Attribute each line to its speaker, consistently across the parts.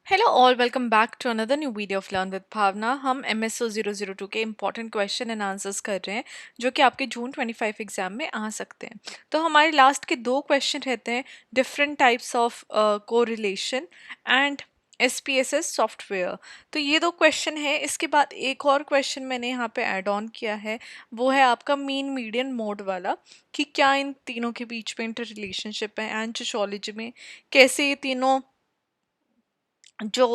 Speaker 1: Hello all, welcome back to another new video of learn with Bhavna. हम MSO 002 के important question and answers कर रहे हैं जो कि आपके जून 25 एग्जाम में आ सकते हैं। तो हमारे लास्ट के दो क्वेश्चन रहते हैं different types of correlation and SPSS software. तो ये दो क्वेश्चन है। इसके बाद एक और क्वेश्चन मैंने यहाँ पे ऐड ऑन किया है, वो है आपका मीन मीडियन मोड वाला, कि क्या इन तीनों के बीच में इंटर रिलेशनशिप है एंड सोशियोलॉजी में कैसे ये तीनों जो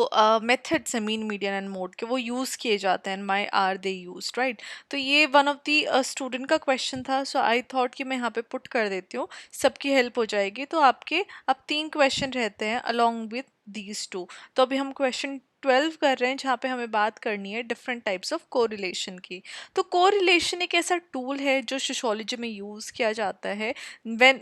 Speaker 1: मेथड्स हैं मीन मीडियन एंड मोड के वो यूज़ किए जाते हैं, माई आर दे यूज राइट। तो ये वन ऑफ दी स्टूडेंट का क्वेश्चन था, सो आई थॉट कि मैं यहाँ पे पुट कर देती हूँ, सबकी हेल्प हो जाएगी। तो आपके अब तीन क्वेश्चन रहते हैं अलॉन्ग विद दीज टू। तो अभी हम क्वेश्चन 12 कर रहे हैं जहाँ पे हमें बात करनी है डिफरेंट टाइप्स ऑफ कोरिलेशन की। तो कोरिलेशन एक ऐसा टूल है जो सोशियोलॉजी में यूज़ किया जाता है। व्हेन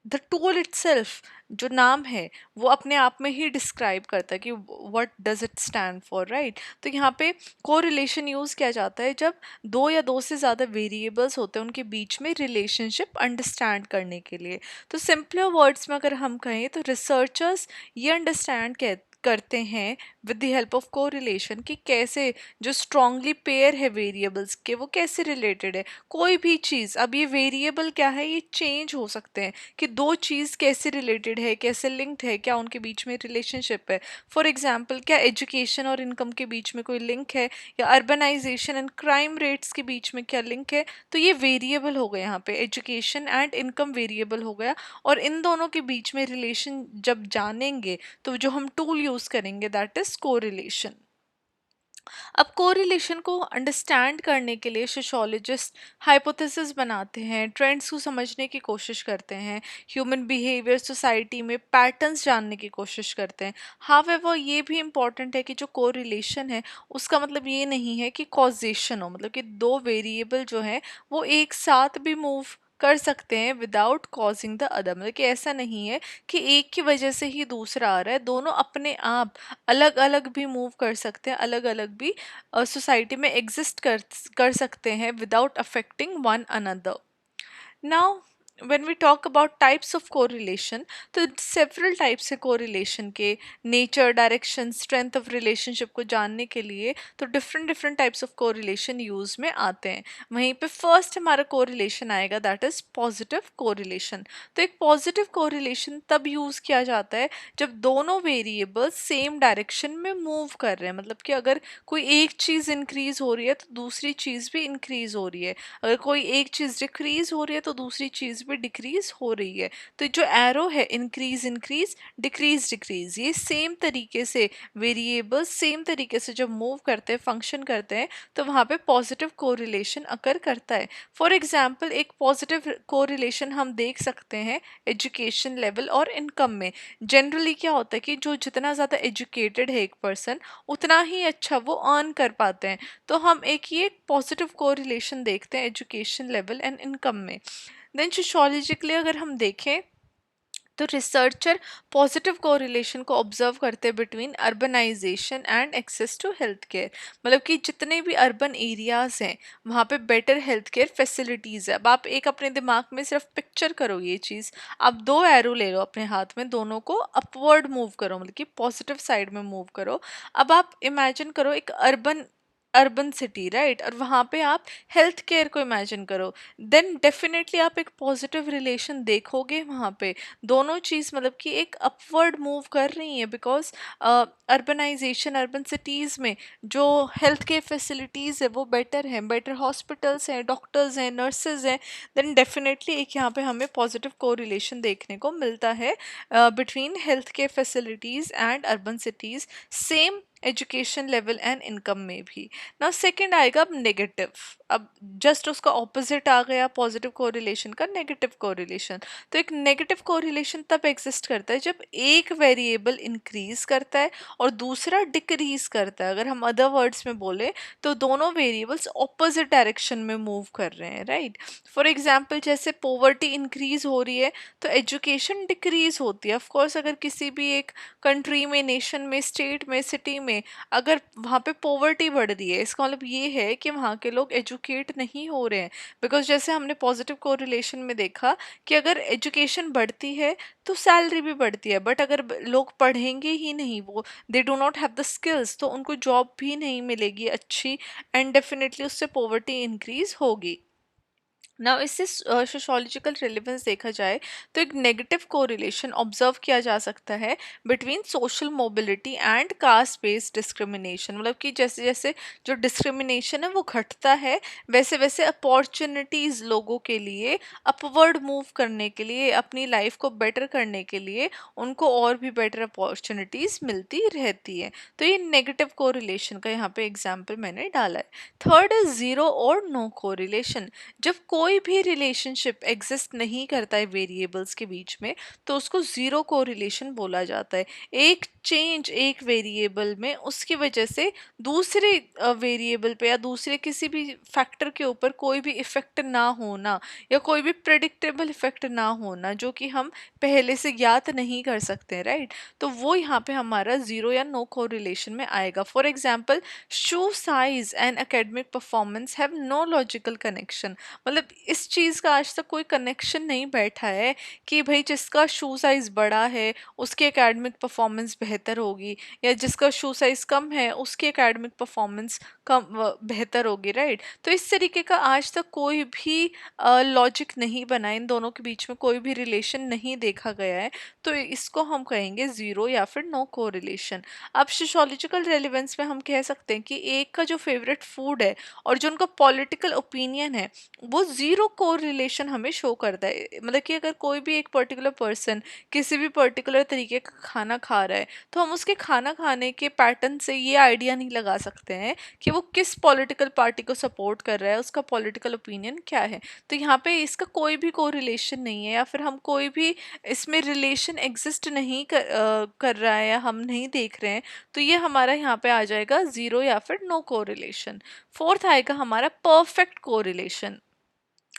Speaker 1: द टूल इटसेल्फ, जो नाम है वो अपने आप में ही डिस्क्राइब करता है कि what does it stand for, right. तो यहाँ पे कोरिलेशन यूज़ किया जाता है जब दो या दो से ज़्यादा वेरिएबल्स होते हैं उनके बीच में रिलेशनशिप अंडरस्टैंड करने के लिए। तो सिंपलर वर्ड्स में अगर हम कहें तो रिसर्चर्स ये अंडरस्टैंड करते हैं with the help of correlation कि कैसे जो स्ट्रांगली पेयर है वेरिएबल्स के वो कैसे रिलेटेड है। कोई भी चीज़, अब ये वेरिएबल क्या है, ये चेंज हो सकते हैं कि दो चीज़ कैसे रिलेटेड है, कैसे लिंक्ड है, क्या उनके बीच में रिलेशनशिप है। फॉर एग्जांपल, क्या एजुकेशन और इनकम के बीच में कोई लिंक है, या अर्बनाइजेशन एंड क्राइम रेट्स के बीच में क्या लिंक है। तो ये वेरिएबल हो गए, यहाँ पे एजुकेशन एंड इनकम वेरिएबल हो गया। और इन दोनों के बीच में रिलेशन जब जानेंगे तो जो हम टूल यूज़ करेंगे दैट इज़ कोरिलेशन। अब कोरिलेशन को अंडरस्टैंड करने के लिए सोशियोलॉजिस्ट हाइपोथेसिस बनाते हैं, ट्रेंड्स को समझने की कोशिश करते हैं, ह्यूमन बिहेवियर सोसाइटी में पैटर्न्स जानने की कोशिश करते हैं। हावेवर ये भी इम्पॉर्टेंट है कि जो कोरिलेशन है उसका मतलब ये नहीं है कि कॉजेशन हो, मतलब कि दो वेरिएबल जो है वो एक साथ भी मूव कर सकते हैं विदाउट कॉजिंग द अदर। मतलब कि ऐसा नहीं है कि एक की वजह से ही दूसरा आ रहा है, दोनों अपने आप अलग अलग भी मूव कर सकते हैं, अलग अलग भी सोसाइटी में एग्जिस्ट कर सकते हैं without affecting one another. Now when we talk about types of correlation, तो several types है correlation के। nature, direction, strength of relationship को जानने के लिए तो different different types of correlation use में आते हैं। वहीं पे first हमारा correlation आएगा that is positive correlation। तो एक positive correlation तब use किया जाता है जब दोनों variables same direction में move कर रहे हैं। मतलब कि अगर कोई एक चीज़ increase हो रही है तो दूसरी चीज़ भी increase हो रही है, अगर कोई एक चीज़ डिक्रीज हो रही है तो दूसरी चीज़ भी डिक्रीज हो रही है। तो जो एरो है इंक्रीज इंक्रीज डिक्रीज डिक्रीज, ये सेम तरीके से वेरिएबल्स सेम तरीके से जब मूव करते हैं, फंक्शन करते हैं, तो वहाँ पे पॉजिटिव कोरिलेशन अकर करता है। फॉर एग्जाम्पल, एक पॉजिटिव कोरिलेशन हम देख सकते हैं एजुकेशन लेवल और इनकम में। जनरली क्या होता है कि जो जितना ज़्यादा एजुकेटेड है एक पर्सन उतना ही अच्छा वो अर्न कर पाते हैं। तो हम एक ये पॉजिटिव कोरिलेशन देखते हैं एजुकेशन लेवल एंड इनकम में। देन सोशियोलॉजिकली अगर हम देखें तो रिसर्चर पॉजिटिव कोरिलेशन को ऑब्जर्व करते हैं between urbanisation and access to health care. मतलब कि जितने भी अर्बन एरियाज हैं वहाँ पे बेटर हेल्थ केयर फैसिलिटीज़ है। अब आप एक अपने दिमाग में सिर्फ पिक्चर करो ये चीज़, आप दो एरो ले लो अपने हाथ में, दोनों को अपवर्ड मूव करो, मतलब कि पॉजिटिव साइड में मूव करो। अब आप इमेजिन करो एक अर्बन अर्बन सिटी, राइट, और वहाँ पे आप हेल्थ केयर को इमेजिन करो, देन डेफिनेटली आप एक पॉजिटिव रिलेशन देखोगे वहाँ पे। दोनों चीज़ मतलब कि एक अपवर्ड मूव कर रही है, बिकॉज अर्बनाइजेशन अर्बन सिटीज़ में जो हेल्थ केयर फैसिलिटीज़ है वो बेटर हैं, बेटर हॉस्पिटल्स हैं, डॉक्टर्स हैं, नर्सेज हैं। देन डेफिनेटली एक यहाँ पे हमें पॉजिटिव कोरिलेशन देखने को मिलता है between health care facilities and urban cities, same education level and income में भी। नाउ सेकंड आएगा अब नेगेटिव। अब जस्ट उसका ऑपोजिट आ गया पॉजिटिव कोरिलेशन का, नेगेटिव कोरिलेशन। तो एक नेगेटिव कोरिलेशन तब एग्जिस्ट करता है जब एक वेरिएबल इंक्रीज करता है और दूसरा डिक्रीज करता है। अगर हम अदर वर्ड्स में बोले तो दोनों वेरिएबल्स ऑपोजिट डायरेक्शन में मूव कर रहे हैं, राइट। फॉर एग्जाम्पल, जैसे पोवर्टी इंक्रीज हो रही है तो एजुकेशन डिक्रीज होती है। ऑफकोर्स अगर किसी भी एक कंट्री में, नेशन में, स्टेट में, सिटी में अगर वहाँ पे पॉवर्टी बढ़ रही है, इसका मतलब ये है कि वहाँ के लोग एजुकेट नहीं हो रहे हैं। बिकॉज जैसे हमने पॉजिटिव कोरिलेशन में देखा कि अगर एजुकेशन बढ़ती है तो सैलरी भी बढ़ती है, बट अगर लोग पढ़ेंगे ही नहीं, वो they do not have the skills, तो उनको जॉब भी नहीं मिलेगी अच्छी, एंड डेफिनेटली उससे पॉवर्टी इंक्रीज होगी। ना इससे सोशोलॉजिकल रिलेवेंस देखा जाए तो एक नेगेटिव कोरिलेशन ऑब्जर्व किया जा सकता है between social mobility and caste based discrimination. मतलब कि जैसे जैसे जो डिस्क्रिमिनेशन है वो घटता है, वैसे वैसे अपॉर्चुनिटीज़ लोगों के लिए अपवर्ड मूव करने के लिए, अपनी लाइफ को बेटर करने के लिए उनको और भी बेटर अपॉर्चुनिटीज़ मिलती रहती है। तो ये नेगेटिव कोरिलेशन का यहाँ पे एग्जाम्पल मैंने डाला है। थर्ड इज ज़ीरो और नो कोरिलेशन। जब कोई भी रिलेशनशिप एग्जिस्ट नहीं करता है वेरिएबल्स के बीच में, तो उसको ज़ीरो कोरिलेशन बोला जाता है। एक चेंज एक वेरिएबल में उसकी वजह से दूसरे वेरिएबल पे या दूसरे किसी भी फैक्टर के ऊपर कोई भी इफेक्ट ना होना, या कोई भी प्रेडिक्टेबल इफेक्ट ना होना जो कि हम पहले से ज्ञात नहीं कर सकते, राइट। तो वो यहाँ पे हमारा ज़ीरो या नो कोरिलेशन में आएगा। For example, shoe size and academic performance have no logical connection. मतलब इस चीज़ का आज तक कोई कनेक्शन नहीं बैठा है कि भाई जिसका शू साइज़ बड़ा है उसकी एकेडमिक परफॉर्मेंस बेहतर होगी, या जिसका शू साइज़ कम है उसकी एकेडमिक परफॉर्मेंस कम बेहतर होगी, राइट। तो इस तरीके का आज तक कोई भी लॉजिक नहीं बना, इन दोनों के बीच में कोई भी रिलेशन नहीं देखा गया है। तो इसको हम कहेंगे ज़ीरो या फिर नो कोरिलेशन। अब सोशोलॉजिकल रेलिवेंस में हम कह सकते हैं कि एक का जो फेवरेट फूड है और जो उनका पॉलिटिकल ओपिनियन है वो ज़ीरो कोरिलेशन हमें शो करता है। मतलब कि अगर कोई भी एक पर्टिकुलर पर्सन किसी भी पर्टिकुलर तरीके का खाना खा रहा है, तो हम उसके खाना खाने के पैटर्न से ये आइडिया नहीं लगा सकते हैं कि वो किस पॉलिटिकल पार्टी को सपोर्ट कर रहा है, उसका पॉलिटिकल ओपिनियन क्या है। तो यहाँ पे इसका कोई भी कोरिलेशन नहीं है, या फिर हम कोई भी इसमें रिलेशन एग्जिस्ट नहीं कर रहा है या हम नहीं देख रहे हैं। तो ये हमारा यहाँ पे आ जाएगा ज़ीरो या फिर नो कोरिलेशन। फोर्थ आएगा हमारा परफेक्ट कोरिलेशन।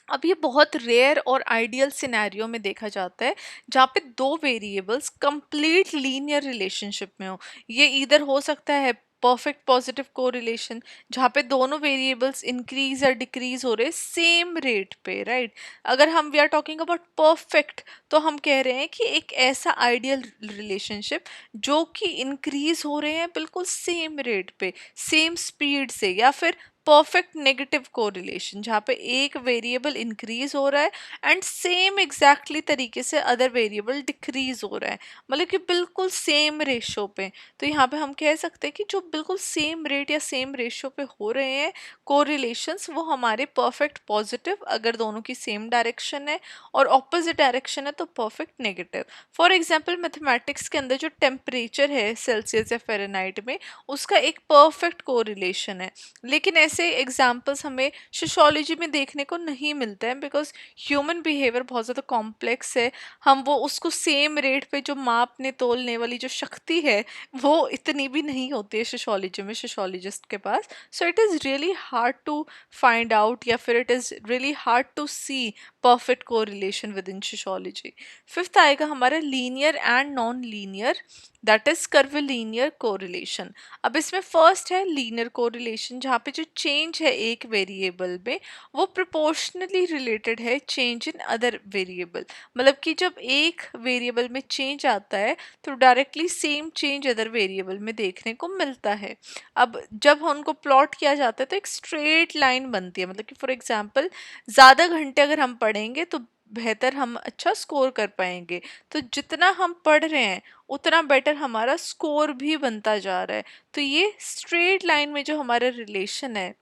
Speaker 1: अब ये बहुत रेयर और आइडियल सिनेरियो में देखा जाता है जहाँ पे दो वेरिएबल्स कंप्लीट लीनियर रिलेशनशिप में हो। ये इधर हो सकता है परफेक्ट पॉजिटिव कोरिलेशन जहाँ पे दोनों वेरिएबल्स इंक्रीज या डिक्रीज हो रहे सेम रेट पे, राइट। अगर हम we are talking about perfect, तो हम कह रहे हैं कि एक ऐसा आइडियल रिलेशनशिप जो कि इंक्रीज हो रहे हैं बिल्कुल सेम रेट पे, सेम स्पीड से, या फिर परफेक्ट नेगेटिव कोरिलेशन जहाँ पे एक वेरिएबल इंक्रीज हो रहा है एंड सेम एग्जैक्टली तरीके से अदर वेरिएबल डिक्रीज हो रहा है, मतलब कि बिल्कुल सेम रेशो पे। तो यहाँ पे हम कह सकते हैं कि जो बिल्कुल सेम रेट या सेम रेशो पे हो रहे हैं कोरिलेशंस, वो हमारे परफेक्ट पॉजिटिव अगर दोनों की सेम डायरेक्शन है, और ऑपोजिट डायरेक्शन है तो perfect negative. For example, mathematics के अंदर जो टेम्परेचर है सेल्सियस या फ़ारेनहाइट में, उसका एक परफेक्ट कोरिलेशन है। लेकिन ऐसे एग्जाम्पल्स हमें सोशोलॉजी में देखने को नहीं मिलते हैं, बिकॉज ह्यूमन बिहेवियर बहुत ज़्यादा कॉम्प्लेक्स है। हम वो उसको सेम रेट पे जो मापने तोलने वाली जो शक्ति है वो इतनी भी नहीं होती है सोशोलॉजी में, सोशोलॉजिस्ट के पास। So it is really hard to find out, या फिर it is really hard to see perfect correlation within sociology. Fifth आएगा हमारा linear and non linear, that is curvilinear correlation. अब इसमें फर्स्ट है लीनियर कोरिलेशन, जहाँ पे जो चेंज है एक वेरिएबल में वो प्रोपोर्शनली रिलेटेड है चेंज इन अदर वेरिएबल। मतलब कि जब एक वेरिएबल में चेंज आता है तो directly same change other variable में देखने को मिलता है। अब जब उनको प्लॉट किया जाता है तो एक स्ट्रेट लाइन बनती है। मतलब कि फॉर एग्जांपल, ज़्यादा घंटे अगर हम पढ़ेंगे तो बेहतर हम अच्छा स्कोर कर पाएंगे। तो जितना हम पढ़ रहे हैं उतना बेटर हमारा स्कोर भी बनता जा रहा है। तो ये स्ट्रेट लाइन में जो हमारा रिलेशन है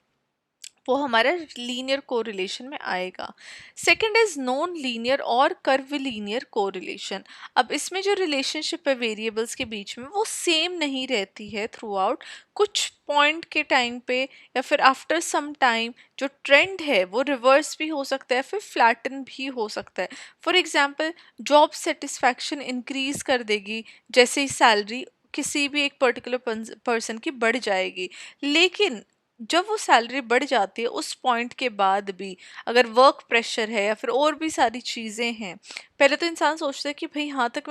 Speaker 1: वो हमारा लीनियर कोरिलेशन में आएगा। सेकंड इज नॉन लीनियर और कर्विलीनियर कोरिलेशन। अब इसमें जो रिलेशनशिप है वेरिएबल्स के बीच में वो सेम नहीं रहती है थ्रू आउट। कुछ पॉइंट के टाइम पे या फिर आफ्टर सम टाइम जो ट्रेंड है वो रिवर्स भी हो सकता है, फिर फ्लैटन भी हो सकता है। For example, job satisfaction increase कर देगी जैसे ही सैलरी किसी भी एक पर्टिकुलर पर्सन की बढ़ जाएगी। लेकिन जब वो सैलरी बढ़ जाती है उस पॉइंट के बाद भी अगर वर्क प्रेशर है या फिर और भी सारी चीज़ें हैं, पहले तो इंसान सोचता है कि भाई यहाँ तक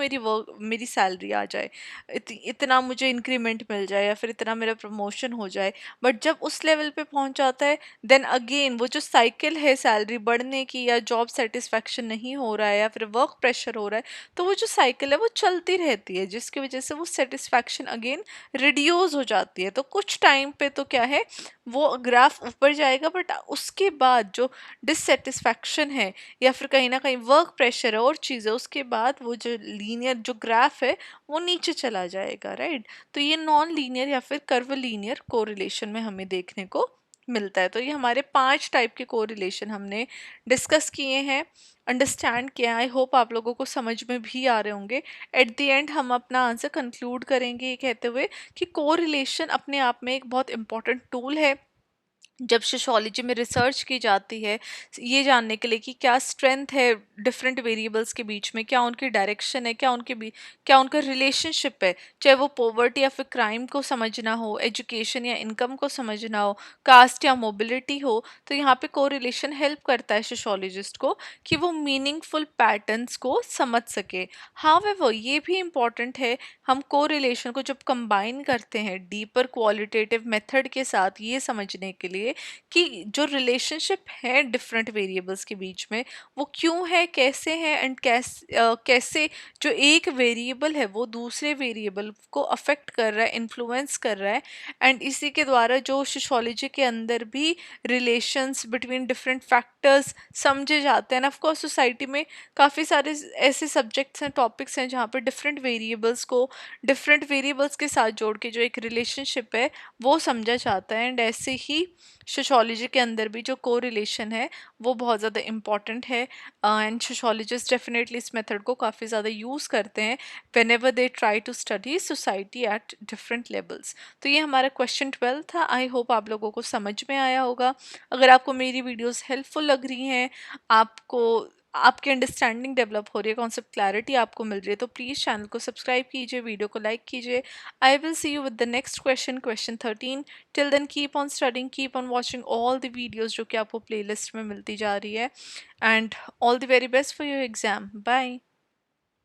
Speaker 1: मेरी सैलरी आ जाए, इतना मुझे इंक्रीमेंट मिल जाए या फिर इतना मेरा प्रमोशन हो जाए। बट जब उस लेवल पे पहुंच जाता है, देन अगेन वो जो साइकिल है सैलरी बढ़ने की, या जॉब सेटिस्फैक्शन नहीं हो रहा है या फिर वर्क प्रेशर हो रहा है, तो वो जो साइकिल है वो चलती रहती है, जिसकी वजह से वो सेटिस्फैक्शन अगेन रिड्यूस हो जाती है। तो कुछ टाइम पे तो क्या है, वो ग्राफ ऊपर जाएगा, बट उसके बाद जो डिससेटिस्फैक्शन है या फिर कहीं ना कहीं वर्क प्रेशर है और चीज़ें, उसके बाद वो जो लीनियर जो ग्राफ है वो नीचे चला जाएगा, राइट। तो ये नॉन लीनियर या फिर कर्व लीनियर कोरिलेशन में हमें देखने को मिलता है। तो ये हमारे 5 टाइप के कोरिलेशन हमने डिस्कस किए हैं, अंडरस्टैंड किया। आई होप आप लोगों को समझ में भी आ रहे होंगे। एट द एंड हम अपना आंसर कंक्लूड करेंगे ये कहते हुए कि कोरिलेशन अपने आप में एक बहुत इंपॉर्टेंट टूल है जब सोशियोलॉजी में रिसर्च की जाती है, ये जानने के लिए कि क्या स्ट्रेंथ है डिफरेंट वेरिएबल्स के बीच में, क्या उनकी डायरेक्शन है, क्या उनका रिलेशनशिप है, चाहे वो पॉवर्टी या फिर क्राइम को समझना हो, एजुकेशन या इनकम को समझना हो, कास्ट या मोबिलिटी हो। तो यहाँ पे कोरिलेशन हेल्प करता है सोशियोलॉजिस्ट को कि वो मीनिंगफुल पैटर्न्स को समझ सके। हाउएवर ये भी इम्पॉर्टेंट है, हम कोरिलेशन को जब कंबाइन करते हैं डीपर क्वालिटेटिव मेथड के साथ, ये समझने के लिए कि जो रिलेशनशिप है डिफरेंट वेरिएबल्स के बीच में वो क्यों है, कैसे है, एंड कैसे जो एक वेरिएबल है वो दूसरे वेरिएबल को अफेक्ट कर रहा है, इन्फ्लुएंस कर रहा है। एंड इसी के द्वारा जो सोशियोलॉजी के अंदर भी रिलेशंस बिटवीन डिफरेंट फैक्टर्स समझे जाते हैं। ऑफ कोर्स सोसाइटी में काफ़ी सारे ऐसे सब्जेक्ट्स हैं, टॉपिक्स हैं जहाँ पर डिफरेंट वेरिएबल्स के साथ जोड़ के जो एक रिलेशनशिप है वो समझा जाता है। एंड ऐसे ही सोशियोलॉजी के अंदर भी जो को रिलेशन है वो बहुत ज़्यादा इम्पॉर्टेंट है। एंड सोशियोलॉजिस्ट डेफिनेटली इस मेथड को काफ़ी ज़्यादा यूज़ करते हैं whenever they try to study society at different levels. तो ये हमारा क्वेश्चन 12 था। आई होप आप लोगों को समझ में आया होगा। अगर आपको मेरी वीडियोस हेल्पफुल लग रही हैं, आपको आपकी अंडरस्टैंडिंग डेवलप हो रही है, कॉन्सेप्ट क्लैरिटी आपको मिल रही है, तो प्लीज़ चैनल को सब्सक्राइब कीजिए, वीडियो को लाइक कीजिए। I will see you with the next question, question 13। Till then keep on studying, keep on watching all the videos जो कि आपको प्लेलिस्ट में मिलती जा रही है। And all the very best for your exam. Bye.